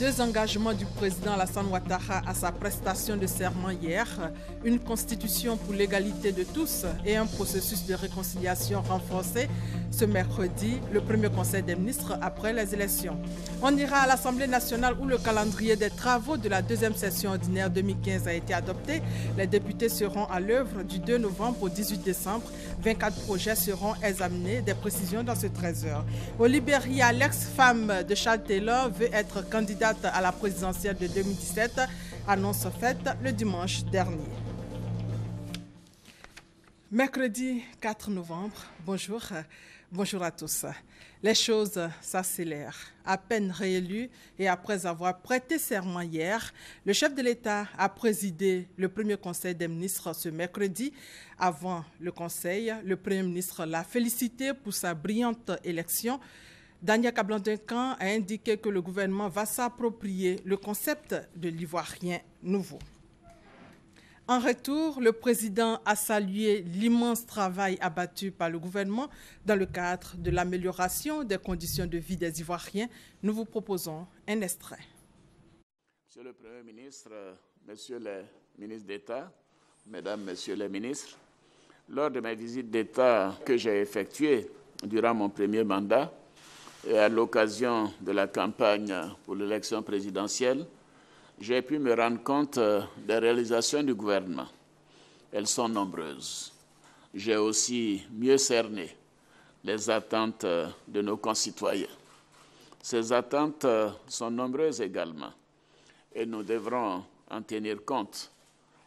deux engagements du président Alassane Ouattara à sa prestation de serment hier, une constitution pour l'égalité de tous et un processus de réconciliation renforcé ce mercredi, le premier conseil des ministres après les élections. On ira à l'Assemblée nationale où le calendrier des travaux de la deuxième session ordinaire 2015 a été adopté. Les députés seront à l'œuvre du 2 novembre au 18 décembre. 24 projets seront examinés, des précisions dans ce 13h. Au Libéria, l'ex-femme de Charles Taylor veut être candidate à la présidentielle de 2017, annonce faite le dimanche dernier. Mercredi 4 novembre, bonjour. Bonjour à tous. Les choses s'accélèrent. À peine réélu et après avoir prêté serment hier, le chef de l'État a présidé le premier conseil des ministres ce mercredi. Avant le conseil, le premier ministre l'a félicité pour sa brillante élection. Daniel Kablan-Duncan a indiqué que le gouvernement va s'approprier le concept de l'ivoirien nouveau. En retour, le président a salué l'immense travail abattu par le gouvernement dans le cadre de l'amélioration des conditions de vie des Ivoiriens. Nous vous proposons un extrait. Monsieur le Premier ministre, Messieurs les ministres d'État, Mesdames, Messieurs les ministres, lors de mes visites d'État que j'ai effectuées durant mon premier mandat et à l'occasion de la campagne pour l'élection présidentielle, j'ai pu me rendre compte des réalisations du gouvernement. Elles sont nombreuses. J'ai aussi mieux cerné les attentes de nos concitoyens. Ces attentes sont nombreuses également et nous devrons en tenir compte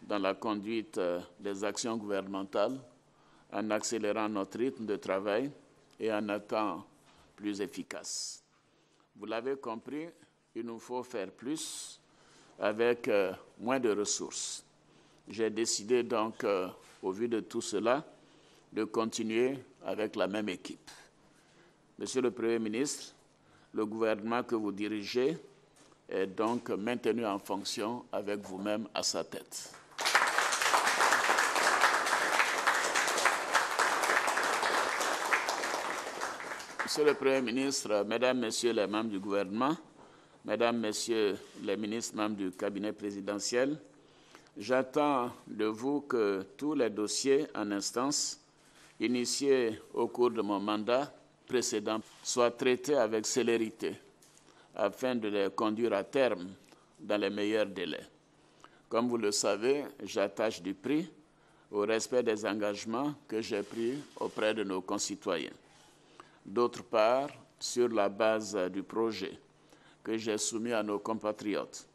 dans la conduite des actions gouvernementales en accélérant notre rythme de travail et en étant plus efficace. Vous l'avez compris, il nous faut faire plus avec moins de ressources. J'ai décidé donc, au vu de tout cela, de continuer avec la même équipe. Monsieur le Premier ministre, le gouvernement que vous dirigez est donc maintenu en fonction avec vous-même à sa tête. Monsieur le Premier ministre, Mesdames, Messieurs les membres du gouvernement, Mesdames, Messieurs les ministres membres du cabinet présidentiel, j'attends de vous que tous les dossiers en instance initiés au cours de mon mandat précédent soient traités avec célérité afin de les conduire à terme dans les meilleurs délais. Comme vous le savez, j'attache du prix au respect des engagements que j'ai pris auprès de nos concitoyens. D'autre part, sur la base du projet que j'ai soumis à nos compatriotes,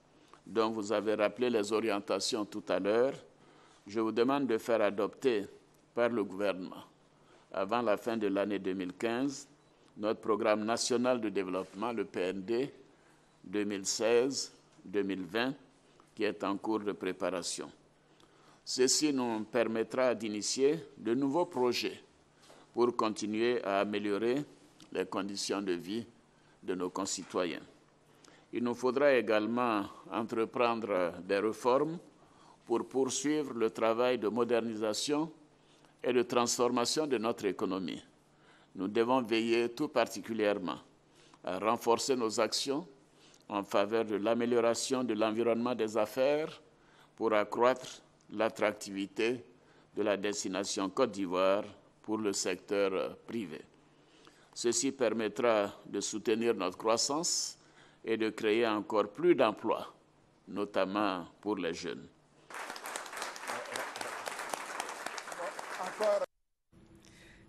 dont vous avez rappelé les orientations tout à l'heure, je vous demande de faire adopter par le gouvernement, avant la fin de l'année 2015, notre programme national de développement, le PND 2016-2020, qui est en cours de préparation. Ceci nous permettra d'initier de nouveaux projets pour continuer à améliorer les conditions de vie de nos concitoyens. Il nous faudra également entreprendre des réformes pour poursuivre le travail de modernisation et de transformation de notre économie. Nous devons veiller tout particulièrement à renforcer nos actions en faveur de l'amélioration de l'environnement des affaires pour accroître l'attractivité de la destination Côte d'Ivoire pour le secteur privé. Ceci permettra de soutenir notre croissance et de créer encore plus d'emplois, notamment pour les jeunes.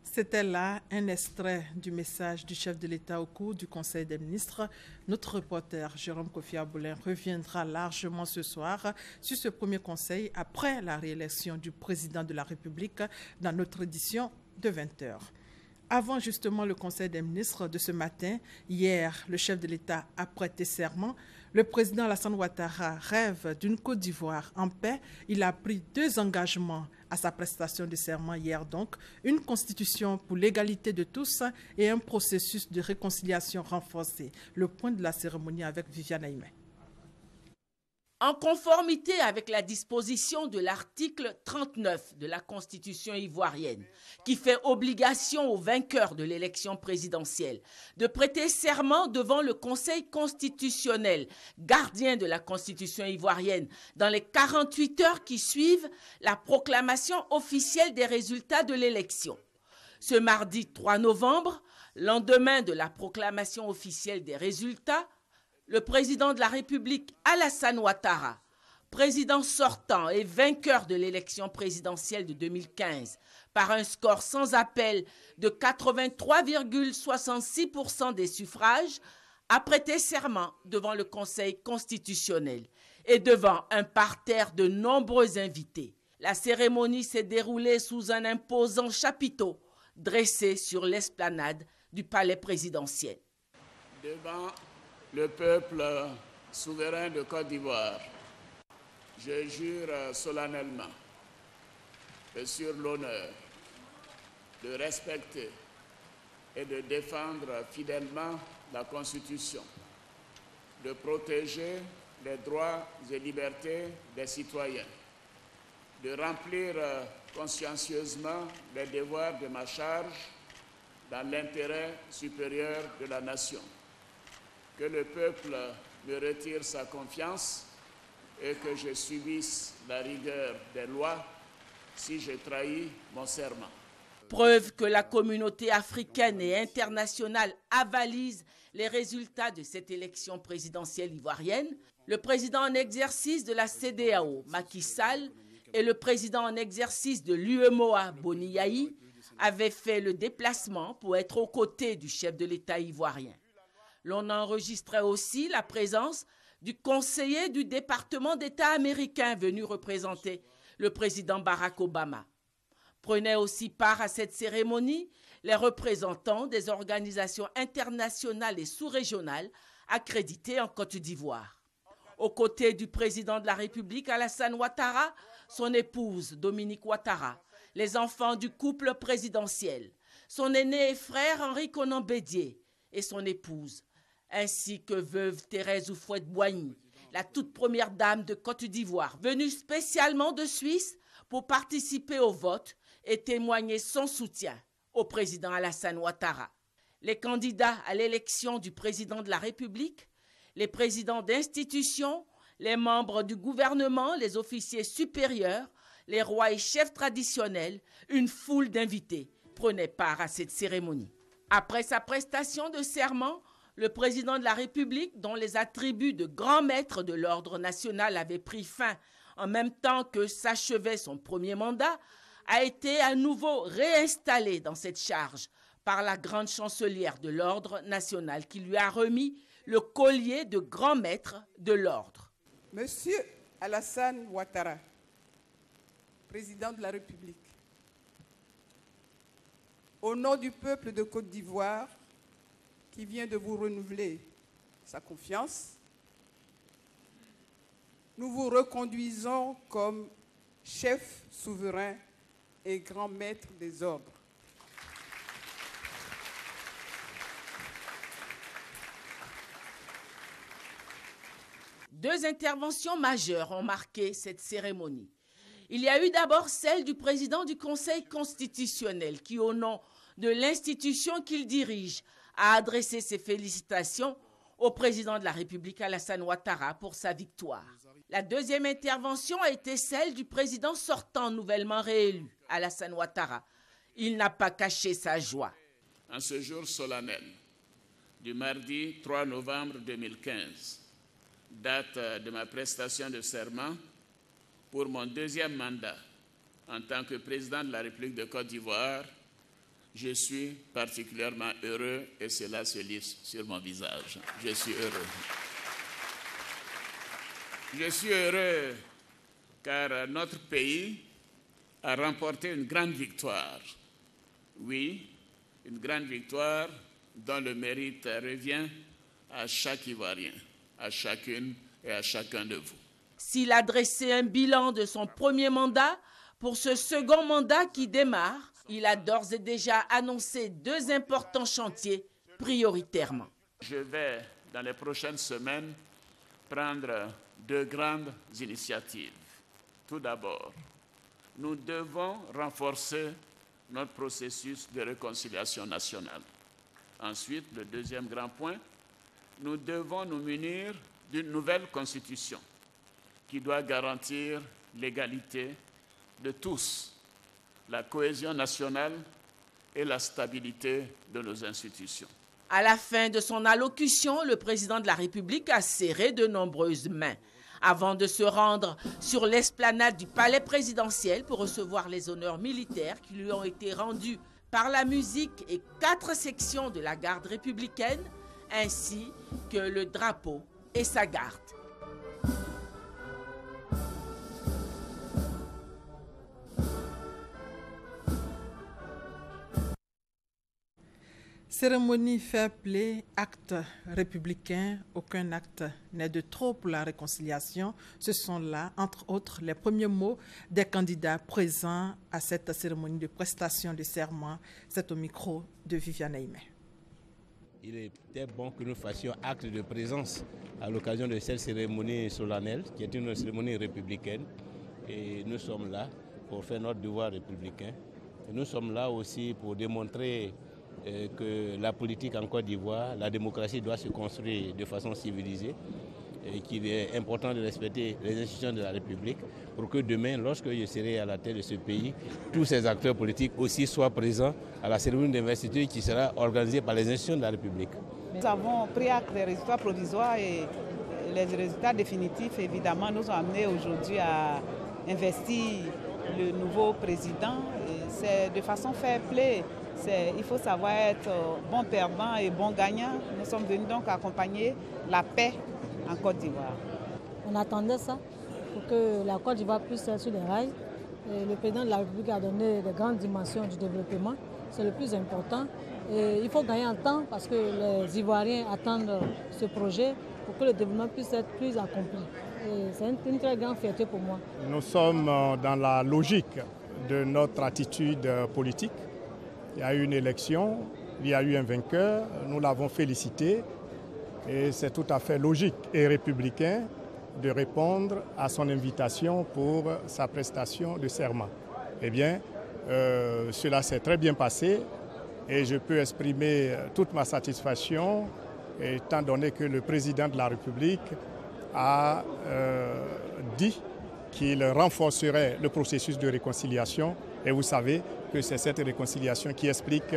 C'était là un extrait du message du chef de l'État au cours du Conseil des ministres. Notre reporter Jérôme Kofi Aboulin reviendra largement ce soir sur ce premier conseil après la réélection du président de la République dans notre édition de 20h. Avant justement le Conseil des ministres de ce matin, hier, le chef de l'État a prêté serment. Le président Alassane Ouattara rêve d'une Côte d'Ivoire en paix. Il a pris deux engagements à sa prestation de serment hier donc, une constitution pour l'égalité de tous et un processus de réconciliation renforcé. Le point de la cérémonie avec Viviane Aïmé. En conformité avec la disposition de l'article 39 de la Constitution ivoirienne, qui fait obligation aux vainqueurs de l'élection présidentielle de prêter serment devant le Conseil constitutionnel, gardien de la Constitution ivoirienne, dans les 48 heures qui suivent la proclamation officielle des résultats de l'élection. Ce mardi 3 novembre, lendemain de la proclamation officielle des résultats, le président de la République, Alassane Ouattara, président sortant et vainqueur de l'élection présidentielle de 2015, par un score sans appel de 83,66% des suffrages, a prêté serment devant le Conseil constitutionnel et devant un parterre de nombreux invités. La cérémonie s'est déroulée sous un imposant chapiteau dressé sur l'esplanade du palais présidentiel. Devant le peuple souverain de Côte d'Ivoire, je jure solennellement et sur l'honneur de respecter et de défendre fidèlement la Constitution, de protéger les droits et libertés des citoyens, de remplir consciencieusement les devoirs de ma charge dans l'intérêt supérieur de la nation. Que le peuple me retire sa confiance et que je subisse la rigueur des lois si je trahis mon serment. Preuve que la communauté africaine et internationale avalise les résultats de cette élection présidentielle ivoirienne, le président en exercice de la CEDEAO, Macky Sall, et le président en exercice de l'UEMOA, Boni Yayi, avaient fait le déplacement pour être aux côtés du chef de l'État ivoirien. L'on enregistrait aussi la présence du conseiller du département d'État américain venu représenter le président Barack Obama. Prenaient aussi part à cette cérémonie les représentants des organisations internationales et sous-régionales accréditées en Côte d'Ivoire. Aux côtés du président de la République, Alassane Ouattara, son épouse Dominique Ouattara, les enfants du couple présidentiel, son aîné et frère Henri Konan Bédié et son épouse, ainsi que veuve Thérèse Houphouët-Boigny, la toute première dame de Côte d'Ivoire, venue spécialement de Suisse pour participer au vote et témoigner son soutien au président Alassane Ouattara. Les candidats à l'élection du président de la République, les présidents d'institutions, les membres du gouvernement, les officiers supérieurs, les rois et chefs traditionnels, une foule d'invités prenaient part à cette cérémonie. Après sa prestation de serment, le président de la République, dont les attributs de grand maître de l'ordre national avaient pris fin en même temps que s'achevait son premier mandat, a été à nouveau réinstallé dans cette charge par la grande chancelière de l'ordre national qui lui a remis le collier de grand maître de l'ordre. Monsieur Alassane Ouattara, président de la République, au nom du peuple de Côte d'Ivoire, qui vient de vous renouveler sa confiance, nous vous reconduisons comme chef souverain et grand maître des ordres. Deux interventions majeures ont marqué cette cérémonie. Il y a eu d'abord celle du président du Conseil constitutionnel qui, au nom de l'institution qu'il dirige, a adressé ses félicitations au président de la République Alassane Ouattara pour sa victoire. La deuxième intervention a été celle du président sortant nouvellement réélu, Alassane Ouattara. Il n'a pas caché sa joie. En ce jour solennel du mardi 3 novembre 2015, date de ma prestation de serment pour mon deuxième mandat en tant que président de la République de Côte d'Ivoire, je suis particulièrement heureux et cela se lit sur mon visage. Je suis heureux. Je suis heureux car notre pays a remporté une grande victoire. Oui, une grande victoire dont le mérite revient à chaque Ivoirien, à chacune et à chacun de vous. S'il a dressé un bilan de son premier mandat, pour ce second mandat qui démarre, il a d'ores et déjà annoncé deux importants chantiers prioritairement. Je vais, dans les prochaines semaines, prendre deux grandes initiatives. Tout d'abord, nous devons renforcer notre processus de réconciliation nationale. Ensuite, le deuxième grand point, nous devons nous munir d'une nouvelle constitution qui doit garantir l'égalité de tous, la cohésion nationale et la stabilité de nos institutions. À la fin de son allocution, le président de la République a serré de nombreuses mains avant de se rendre sur l'esplanade du palais présidentiel pour recevoir les honneurs militaires qui lui ont été rendus par la musique et 4 sections de la garde républicaine, ainsi que le drapeau et sa garde. Cérémonie fair play, acte républicain, aucun acte n'est de trop pour la réconciliation. Ce sont là, entre autres, les premiers mots des candidats présents à cette cérémonie de prestation de serment. C'est au micro de Viviane Aimé. Il était bon que nous fassions acte de présence à l'occasion de cette cérémonie solennelle, qui est une cérémonie républicaine. Et nous sommes là pour faire notre devoir républicain. Et nous sommes là aussi pour démontrer que la politique en Côte d'Ivoire, la démocratie doit se construire de façon civilisée et qu'il est important de respecter les institutions de la République pour que demain, lorsque je serai à la tête de ce pays, tous ces acteurs politiques aussi soient présents à la cérémonie d'investiture qui sera organisée par les institutions de la République. Nous avons pris acte des résultats provisoires et les résultats définitifs, évidemment, nous ont amenés aujourd'hui à investir le nouveau président. C'est de façon fair play. Il faut savoir être bon perdant et bon gagnant. Nous sommes venus donc accompagner la paix en Côte d'Ivoire. On attendait ça pour que la Côte d'Ivoire puisse être sur les rails. Et le président de la République a donné de grandes dimensions du développement. C'est le plus important. Et il faut gagner en temps parce que les Ivoiriens attendent ce projet pour que le développement puisse être plus accompli. C'est une très grande fierté pour moi. Nous sommes dans la logique de notre attitude politique. Il y a eu une élection, il y a eu un vainqueur, nous l'avons félicité et c'est tout à fait logique et républicain de répondre à son invitation pour sa prestation de serment. Eh bien, cela s'est très bien passé et je peux exprimer toute ma satisfaction étant donné que le président de la République a dit qu'il renforcerait le processus de réconciliation et vous savez que c'est cette réconciliation qui explique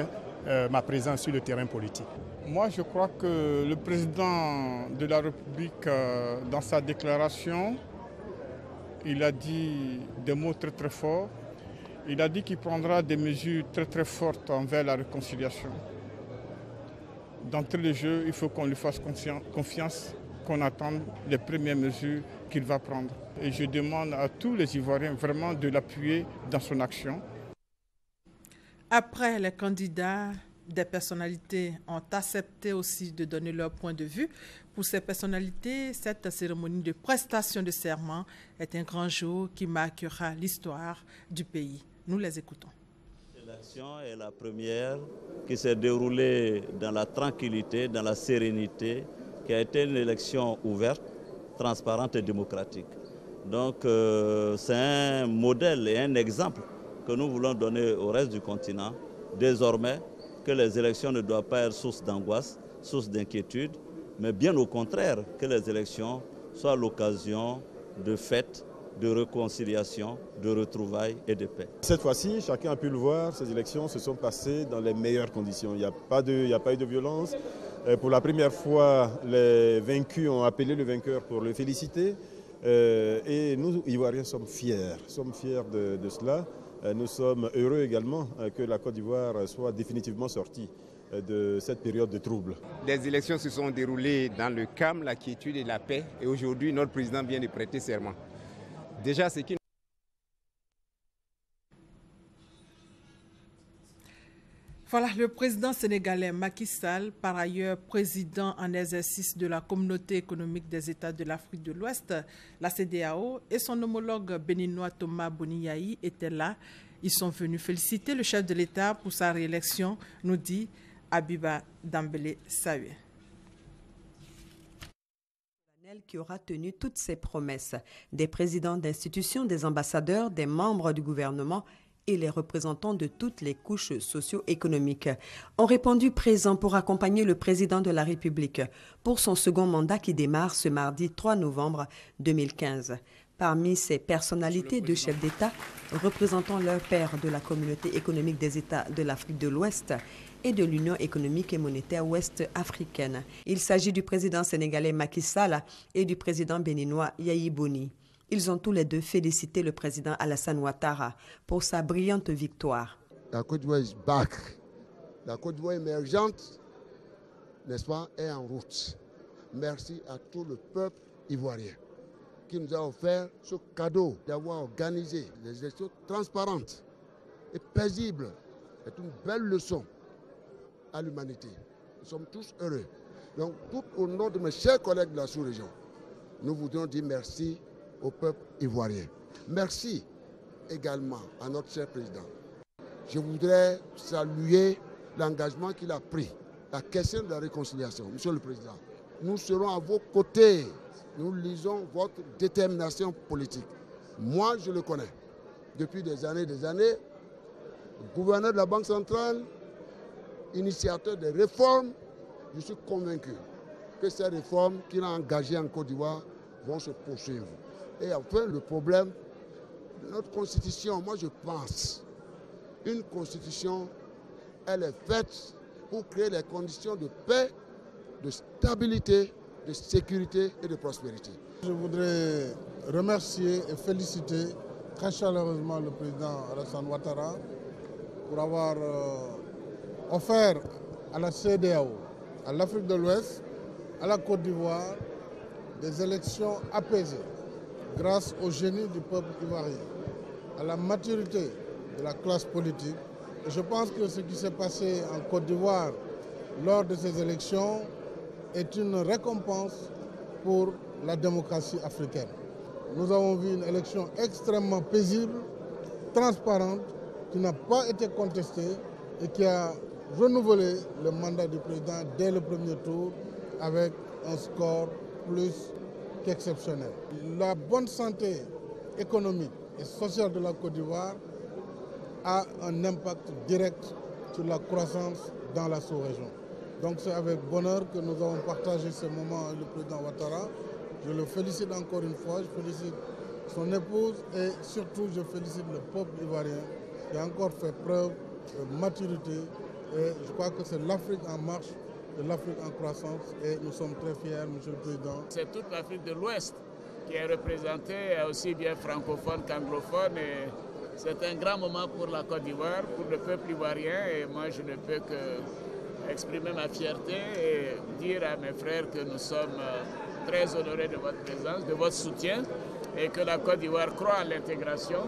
ma présence sur le terrain politique. Moi, je crois que le président de la République, dans sa déclaration, il a dit des mots très très forts. Il a dit qu'il prendra des mesures très très fortes envers la réconciliation. D'entrée de jeu, il faut qu'on lui fasse confiance, qu'on attende les premières mesures qu'il va prendre. Et je demande à tous les Ivoiriens vraiment de l'appuyer dans son action. Après, les candidats, des personnalités ont accepté aussi de donner leur point de vue. Pour ces personnalités, cette cérémonie de prestation de serment est un grand jour qui marquera l'histoire du pays. Nous les écoutons. L'élection est la première qui s'est déroulée dans la tranquillité, dans la sérénité, qui a été une élection ouverte, transparente et démocratique. Donc c'est un modèle et un exemple que nous voulons donner au reste du continent, désormais, que les élections ne doivent pas être source d'angoisse, source d'inquiétude, mais bien au contraire, que les élections soient l'occasion de fêtes, de réconciliation, de retrouvailles et de paix. Cette fois-ci, chacun a pu le voir, ces élections se sont passées dans les meilleures conditions. Il n'y a pas eu de violence. Pour la première fois, les vaincus ont appelé le vainqueur pour le féliciter. Et nous, Ivoiriens, sommes fiers de cela. Nous sommes heureux également que la Côte d'Ivoire soit définitivement sortie de cette période de trouble. Les élections se sont déroulées dans le calme, la quiétude et la paix. Et aujourd'hui, notre président vient de prêter serment. Déjà, c'est qui... Voilà, le président sénégalais Macky Sall, par ailleurs président en exercice de la Communauté économique des États de l'Afrique de l'Ouest, la CEDEAO, et son homologue béninois Thomas Boniaï étaient là. Ils sont venus féliciter le chef de l'État pour sa réélection, nous dit Abiba Dambélé Saoué. qui aura tenu toutes ses promesses. Des présidents d'institutions, des ambassadeurs, des membres du gouvernement et les représentants de toutes les couches socio-économiques ont répondu présents pour accompagner le président de la République pour son second mandat qui démarre ce mardi 3 novembre 2015. Parmi ces personnalités de chefs d'État représentant leurs pairs de la communauté économique des États de l'Afrique de l'Ouest et de l'Union économique et monétaire ouest-africaine. Il s'agit du président sénégalais Macky Sall et du président béninois Yayi Boni. Ils ont tous les deux félicité le président Alassane Ouattara pour sa brillante victoire. La Côte d'Ivoire est back. La Côte d'Ivoire émergente, n'est-ce pas, est en route. Merci à tout le peuple ivoirien qui nous a offert ce cadeau d'avoir organisé les élections transparentes et paisibles. C'est une belle leçon à l'humanité. Nous sommes tous heureux. Donc, tout au nom de mes chers collègues de la sous-région, nous voudrions dire merci au peuple ivoirien. Merci également à notre cher président. Je voudrais saluer l'engagement qu'il a pris, la question de la réconciliation. Monsieur le Président, nous serons à vos côtés. Nous lisons votre détermination politique. Moi, je le connais. Depuis des années, gouverneur de la Banque centrale, initiateur des réformes, je suis convaincu que ces réformes qu'il a engagées en Côte d'Ivoire vont se poursuivre. Et enfin, le problème de notre constitution, moi je pense, une constitution, elle est faite pour créer les conditions de paix, de stabilité, de sécurité et de prospérité. Je voudrais remercier et féliciter très chaleureusement le président Alassane Ouattara pour avoir offert à la CEDEAO, à l'Afrique de l'Ouest, à la Côte d'Ivoire, des élections apaisées grâce au génie du peuple ivoirien, à la maturité de la classe politique. Et je pense que ce qui s'est passé en Côte d'Ivoire lors de ces élections est une récompense pour la démocratie africaine. Nous avons vu une élection extrêmement paisible, transparente, qui n'a pas été contestée et qui a renouvelé le mandat du président dès le premier tour avec un score plus qu'exceptionnel. La bonne santé économique et sociale de la Côte d'Ivoire a un impact direct sur la croissance dans la sous-région. Donc c'est avec bonheur que nous avons partagé ce moment avec le président Ouattara. Je le félicite encore une fois, je félicite son épouse et surtout je félicite le peuple ivoirien qui a encore fait preuve de maturité. Et je crois que c'est l'Afrique en marche, de l'Afrique en croissance et nous sommes très fiers, Monsieur le Président. C'est toute l'Afrique de l'Ouest qui est représentée, aussi bien francophone qu'anglophone. Et c'est un grand moment pour la Côte d'Ivoire, pour le peuple ivoirien. Et moi, je ne peux que exprimer ma fierté et dire à mes frères que nous sommes très honorés de votre présence, de votre soutien et que la Côte d'Ivoire croit à l'intégration.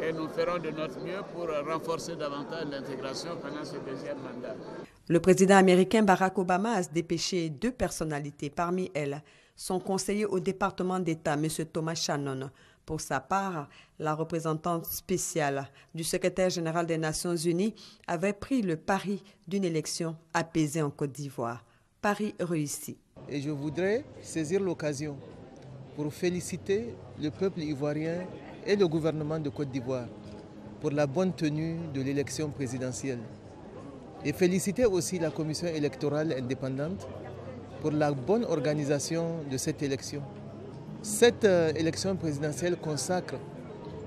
Et nous ferons de notre mieux pour renforcer davantage l'intégration pendant ce deuxième mandat. Le président américain Barack Obama a dépêché 2 personnalités, parmi elles son conseiller au département d'État, M. Thomas Shannon. Pour sa part, la représentante spéciale du secrétaire général des Nations Unies avait pris le pari d'une élection apaisée en Côte d'Ivoire. Pari réussi. Et je voudrais saisir l'occasion pour féliciter le peuple ivoirien et le gouvernement de Côte d'Ivoire pour la bonne tenue de l'élection présidentielle. Et féliciter aussi la commission électorale indépendante pour la bonne organisation de cette élection. Cette élection présidentielle consacre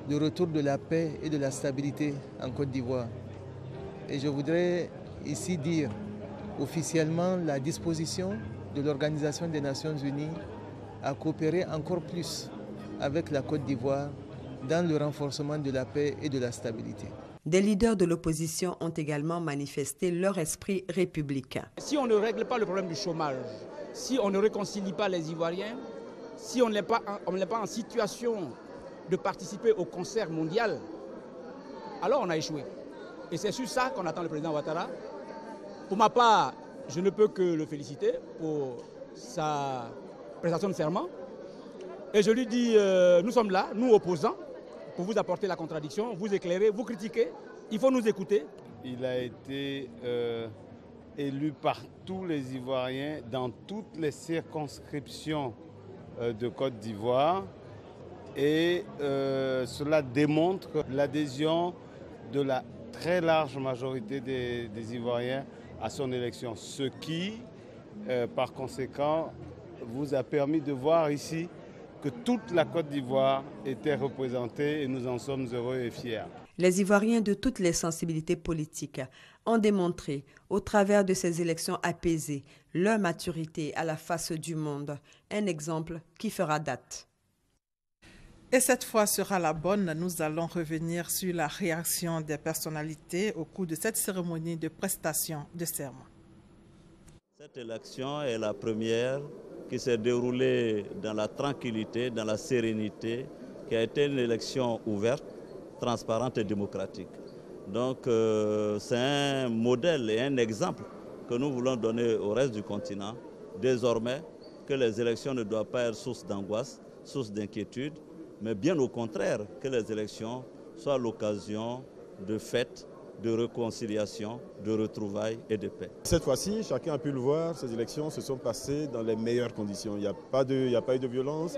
le retour de la paix et de la stabilité en Côte d'Ivoire. Et je voudrais ici dire officiellement la disposition de l'Organisation des Nations Unies à coopérer encore plus avec la Côte d'Ivoire dans le renforcement de la paix et de la stabilité. Des leaders de l'opposition ont également manifesté leur esprit républicain. Si on ne règle pas le problème du chômage, si on ne réconcilie pas les Ivoiriens, si on n'est pas en situation de participer au concert mondial, alors on a échoué. Et c'est sur ça qu'on attend le président Ouattara. Pour ma part, je ne peux que le féliciter pour sa prestation de serment. Et je lui dis, nous sommes là, nous opposants, pour vous apporter la contradiction, vous éclairer, vous critiquer. Il faut nous écouter. Il a été élu par tous les Ivoiriens dans toutes les circonscriptions de Côte d'Ivoire et cela démontre l'adhésion de la très large majorité des Ivoiriens à son élection, ce qui, par conséquent, vous a permis de voir ici que toute la Côte d'Ivoire était représentée et nous en sommes heureux et fiers. Les Ivoiriens de toutes les sensibilités politiques ont démontré, au travers de ces élections apaisées, leur maturité à la face du monde, un exemple qui fera date. Et cette fois sera la bonne. Nous allons revenir sur la réaction des personnalités au cours de cette cérémonie de prestation de serment. Cette élection est la première qui s'est déroulée dans la tranquillité, dans la sérénité, qui a été une élection ouverte, transparente et démocratique. Donc c'est un modèle et un exemple que nous voulons donner au reste du continent, désormais que les élections ne doivent pas être source d'angoisse, source d'inquiétude, mais bien au contraire, que les élections soient l'occasion de fêtes, de réconciliation, de retrouvailles et de paix. Cette fois-ci, chacun a pu le voir, ces élections se sont passées dans les meilleures conditions. Il n'y a pas eu de violence.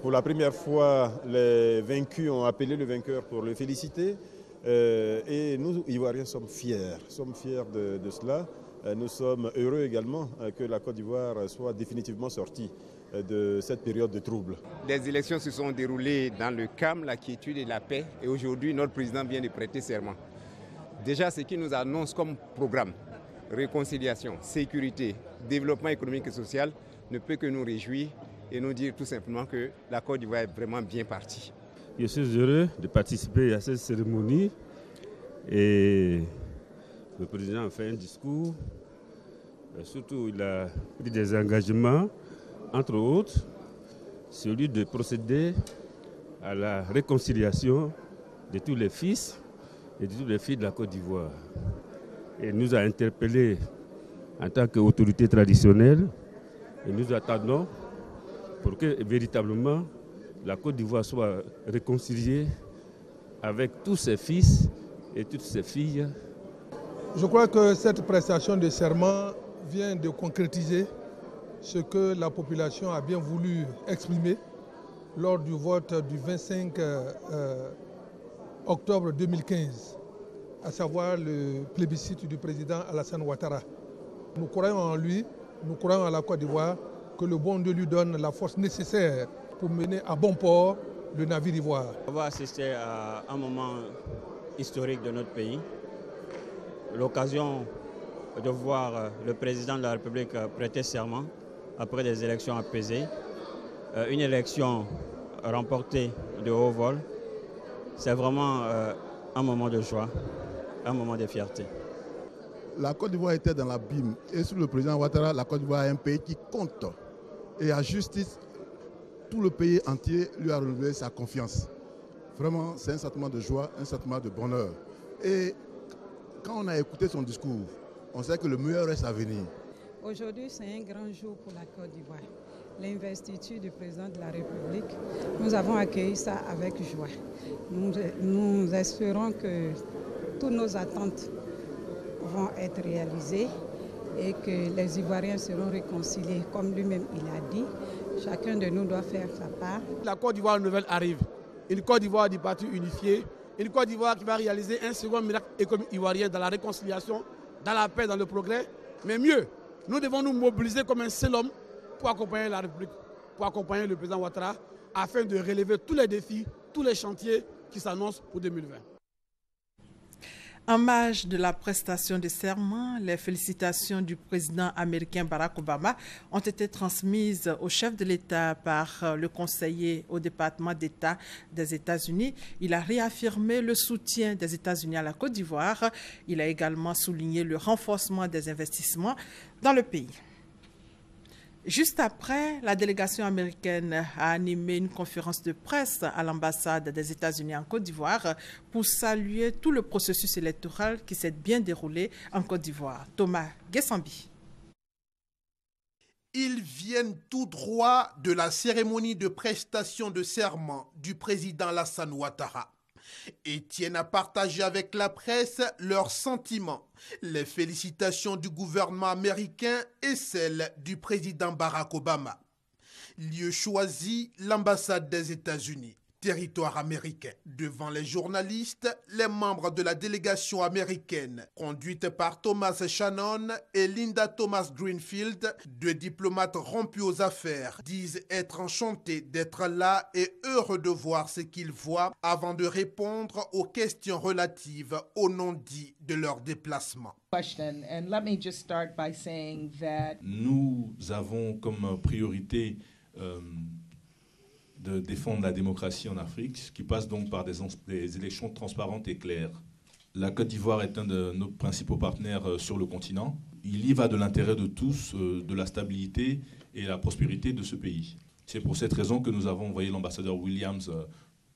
Pour la première fois, les vaincus ont appelé le vainqueur pour le féliciter. Et nous, Ivoiriens, sommes fiers de cela. Nous sommes heureux également que la Côte d'Ivoire soit définitivement sortie de cette période de trouble. Les élections se sont déroulées dans le calme, la quiétude et la paix. Et aujourd'hui, notre président vient de prêter serment. Déjà, ce qui nous annonce comme programme, réconciliation, sécurité, développement économique et social, ne peut que nous réjouir et nous dire tout simplement que la Côte d'Ivoire est vraiment bien partie. Je suis heureux de participer à cette cérémonie et le président a fait un discours. Surtout, il a pris des engagements, entre autres, celui de procéder à la réconciliation de tous les fils et de toutes les filles de la Côte d'Ivoire. Et nous a interpellés en tant qu'autorité traditionnelle et nous attendons pour que véritablement la Côte d'Ivoire soit réconciliée avec tous ses fils et toutes ses filles. Je crois que cette prestation de serment vient de concrétiser ce que la population a bien voulu exprimer lors du vote du 25 octobre 2015, à savoir le plébiscite du président Alassane Ouattara. Nous croyons en lui, nous croyons à la Côte d'Ivoire, que le bon Dieu lui donne la force nécessaire pour mener à bon port le navire ivoire. On va assister à un moment historique de notre pays, l'occasion de voir le président de la République prêter serment après des élections apaisées, une élection remportée de haut vol. C'est vraiment un moment de joie, un moment de fierté. La Côte d'Ivoire était dans l'abîme et sous le président Ouattara, la Côte d'Ivoire est un pays qui compte. Et à justice, tout le pays entier lui a renouvelé sa confiance. Vraiment, c'est un sentiment de joie, un sentiment de bonheur. Et quand on a écouté son discours, on sait que le meilleur reste à venir. Aujourd'hui, c'est un grand jour pour la Côte d'Ivoire. L'investiture du président de la République, nous avons accueilli ça avec joie. Nous espérons que toutes nos attentes vont être réalisées et que les Ivoiriens seront réconciliés. Comme lui-même il a dit, chacun de nous doit faire sa part. La Côte d'Ivoire nouvelle arrive. Une Côte d'Ivoire du parti unifié, une Côte d'Ivoire qui va réaliser un second miracle économique ivoirien dans la réconciliation, dans la paix, dans le progrès. Mais mieux, nous devons nous mobiliser comme un seul homme pour accompagner la République, pour accompagner le président Ouattara, afin de relever tous les défis, tous les chantiers qui s'annoncent pour 2020. En marge de la prestation de serment, les félicitations du président américain Barack Obama ont été transmises au chef de l'État par le conseiller au département d'État des États-Unis. Il a réaffirmé le soutien des États-Unis à la Côte d'Ivoire. Il a également souligné le renforcement des investissements dans le pays. Juste après, la délégation américaine a animé une conférence de presse à l'ambassade des États-Unis en Côte d'Ivoire pour saluer tout le processus électoral qui s'est bien déroulé en Côte d'Ivoire. Thomas Guessambi. Ils viennent tout droit de la cérémonie de prestation de serment du président Alassane Ouattara et tiennent à partager avec la presse leurs sentiments, les félicitations du gouvernement américain et celles du président Barack Obama. Lieu choisi, l'ambassade des États-Unis, territoire américain. Devant les journalistes, les membres de la délégation américaine, conduite par Thomas Shannon et Linda Thomas Greenfield, deux diplomates rompus aux affaires, disent être enchantés d'être là et heureux de voir ce qu'ils voient avant de répondre aux questions relatives au non-dit de leur déplacement. Nous avons comme priorité de défendre la démocratie en Afrique, ce qui passe donc par des élections transparentes et claires. La Côte d'Ivoire est un de nos principaux partenaires sur le continent. Il y va de l'intérêt de tous, de la stabilité et la prospérité de ce pays. C'est pour cette raison que nous avons envoyé l'ambassadeur Williams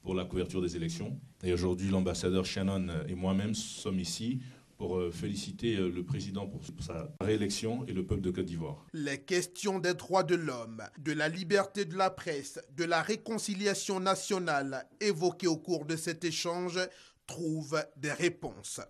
pour la couverture des élections. Et aujourd'hui, l'ambassadeur Shannon et moi-même sommes ici pour féliciter le président pour sa réélection et le peuple de Côte d'Ivoire. Les questions des droits de l'homme, de la liberté de la presse, de la réconciliation nationale évoquées au cours de cet échange trouvent des réponses.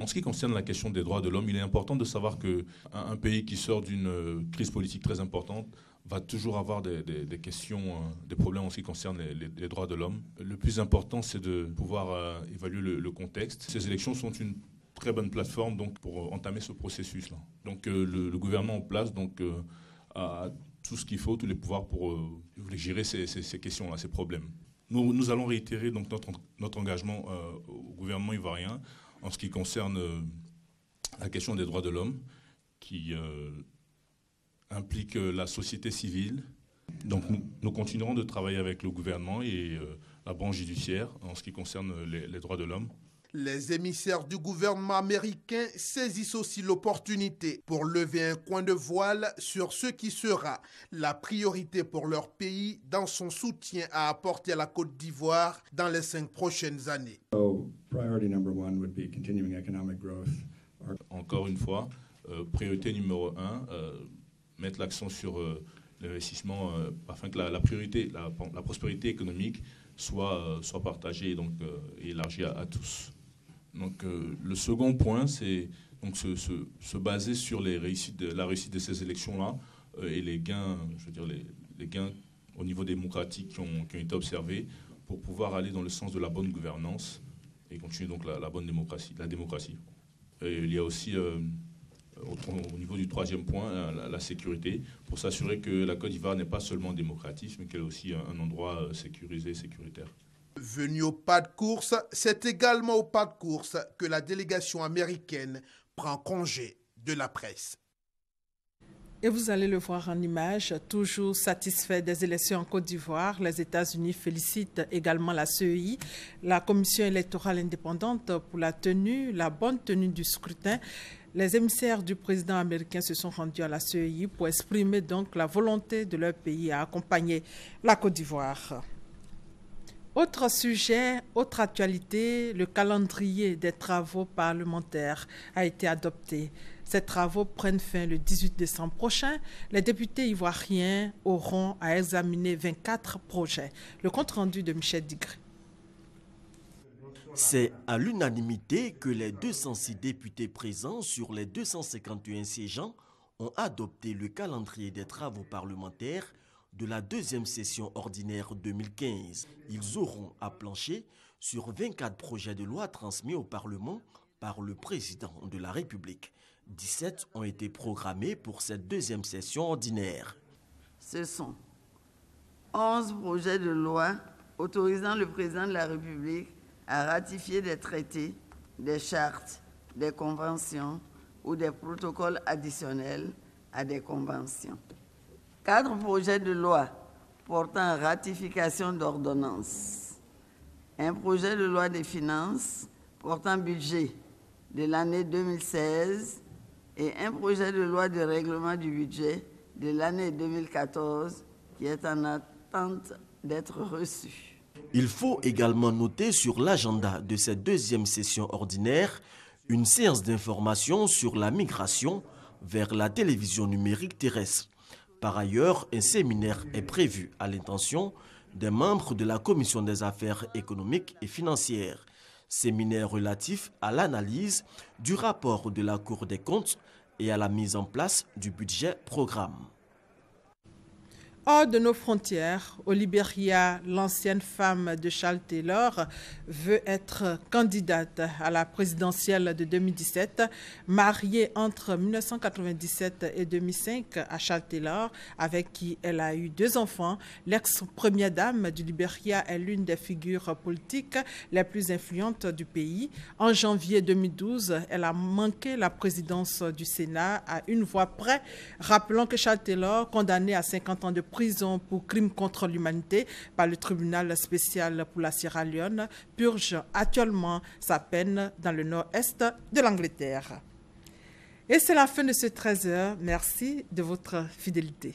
En ce qui concerne la question des droits de l'homme, il est important de savoir qu'un pays qui sort d'une crise politique très importante va toujours avoir des questions, des problèmes en ce qui concerne les droits de l'homme. Le plus important, c'est de pouvoir évaluer le contexte. Ces élections sont une très bonne plateforme donc, pour entamer ce processus-là. Donc le gouvernement en place a tout ce qu'il faut, tous les pouvoirs pour gérer ces questions-là, ces problèmes. Nous allons réitérer donc, notre engagement au gouvernement ivoirien en ce qui concerne la question des droits de l'homme qui implique la société civile. Donc nous continuerons de travailler avec le gouvernement et la branche judiciaire en ce qui concerne les droits de l'homme. Les émissaires du gouvernement américain saisissent aussi l'opportunité pour lever un coin de voile sur ce qui sera la priorité pour leur pays dans son soutien à apporter à la Côte d'Ivoire dans les 5 prochaines années. Encore une fois, priorité numéro 1, mettre l'accent sur l'investissement afin que la priorité, la prospérité économique soit partagée et donc élargie à tous. Donc le second point, c'est donc se baser sur la réussite de ces élections-là et les gains, je veux dire les gains au niveau démocratique qui ont été observés pour pouvoir aller dans le sens de la bonne gouvernance et continuer donc la bonne démocratie, la démocratie. Et il y a aussi au niveau du troisième point, la sécurité, pour s'assurer que la Côte d'Ivoire n'est pas seulement démocratique, mais qu'elle est aussi un endroit sécurisé, sécuritaire. Venu au pas de course, c'est également au pas de course que la délégation américaine prend congé de la presse. Et vous allez le voir en image, toujours satisfait des élections en Côte d'Ivoire. Les États-Unis félicitent également la CEI, la Commission électorale indépendante, pour la bonne tenue du scrutin. Les émissaires du président américain se sont rendus à la CEI pour exprimer donc la volonté de leur pays à accompagner la Côte d'Ivoire. Autre sujet, autre actualité, le calendrier des travaux parlementaires a été adopté. Ces travaux prennent fin le 18 décembre prochain. Les députés ivoiriens auront à examiner 24 projets. Le compte-rendu de Michel Digré. C'est à l'unanimité que les 206 députés présents sur les 251 siégeants ont adopté le calendrier des travaux parlementaires de la deuxième session ordinaire 2015. Ils auront à plancher sur 24 projets de loi transmis au Parlement par le président de la République. 17 ont été programmés pour cette deuxième session ordinaire. Ce sont 11 projets de loi autorisant le président de la République à ratifier des traités, des chartes, des conventions ou des protocoles additionnels à des conventions. 4 projets de loi portant ratification d'ordonnances. Un projet de loi des finances portant budget de l'année 2016 et un projet de loi de règlement du budget de l'année 2014 qui est en attente d'être reçu. Il faut également noter sur l'agenda de cette deuxième session ordinaire une séance d'information sur la migration vers la télévision numérique terrestre. Par ailleurs, un séminaire est prévu à l'intention des membres de la Commission des affaires économiques et financières. Séminaire relatif à l'analyse du rapport de la Cour des comptes et à la mise en place du budget programme. Hors de nos frontières, au Libéria, l'ancienne femme de Charles Taylor veut être candidate à la présidentielle de 2017. Mariée entre 1997 et 2005 à Charles Taylor, avec qui elle a eu 2 enfants, l'ex-première dame du Libéria est l'une des figures politiques les plus influentes du pays. En janvier 2012, elle a manqué la présidence du Sénat à une voix près. Rappelons que Charles Taylor, condamné à 50 ans de prison pour crimes contre l'humanité par le tribunal spécial pour la Sierra Leone, purge actuellement sa peine dans le nord-est de l'Angleterre. Et c'est la fin de ce 13h. Merci de votre fidélité.